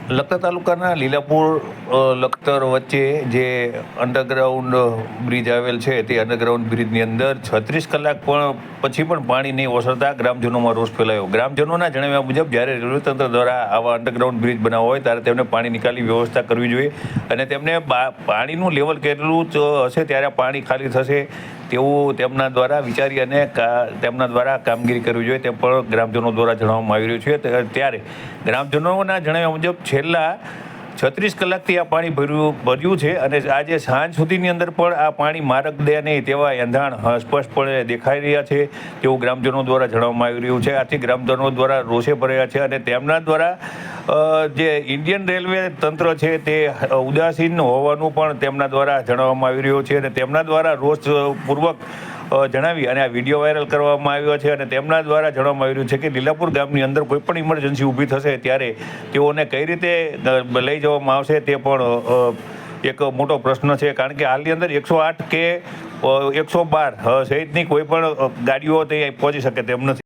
લખતર તાલુકાના લીલાપુર લખતર વચ્ચે જે અંડરગ્રાઉન્ડ બ્રિજ આવેલ છે તે અંડરગ્રાઉન્ડ બ્રિજની અંદર 36 કલાક પછી પણ પાણી નહીં ઓસરતા ગ્રામજનોમાં રોષ ફેલાયો. ગ્રામજનોના જણાવ્યા મુજબ જ્યારે રેલવે તંત્ર દ્વારા આવા અંડરગ્રાઉન્ડ બ્રિજ બનાવવા હોય ત્યારે તેમને પાણી નિકાલની વ્યવસ્થા કરવી જોઈએ અને તેમને પાણીનું લેવલ કેટલું હશે ત્યારે પાણી ખાલી થશે તેવું તેમના દ્વારા વિચારી અને તેમના દ્વારા કામગીરી કરવી જોઈએ તેમ પણ ગ્રામજનો દ્વારા જણાવવામાં આવી રહ્યું છે. ત્યારે ગ્રામજનોના જણાવ્યા મુજબ છેલ્લા 36 કલાકથી આ પાણી ભર્યું છે અને આજે સાંજ સુધીની અંદર પણ આ પાણી મારક દે નહીં તેવા એંધાણ સ્પષ્ટપણે દેખાઈ રહ્યા છે તેવું ગ્રામજનો દ્વારા જણાવવામાં આવી રહ્યું છે. આથી ગ્રામજનો દ્વારા રોષે ભર્યા છે અને તેમના દ્વારા જે ઇન્ડિયન રેલવે તંત્ર છે તે ઉદાસીન હોવાનું પણ તેમના દ્વારા જણાવવામાં આવી રહ્યું છે અને તેમના દ્વારા રોષપૂર્વક જણાવી અને આ વિડીયો વાયરલ કરવામાં આવ્યો છે અને તેમના દ્વારા જણાવવામાં આવી રહ્યું છે કે લીલાપુર ગામની અંદર કોઈ પણ ઇમરજન્સી ઊભી થશે ત્યારે તેઓને કઈ રીતે લઈ જવામાં આવશે તે પણ એક મોટો પ્રશ્ન છે, કારણ કે હાલની અંદર 108 કે 112 સહિતની કોઈ પણ ગાડીઓ તે પહોંચી શકે તેમ નથી.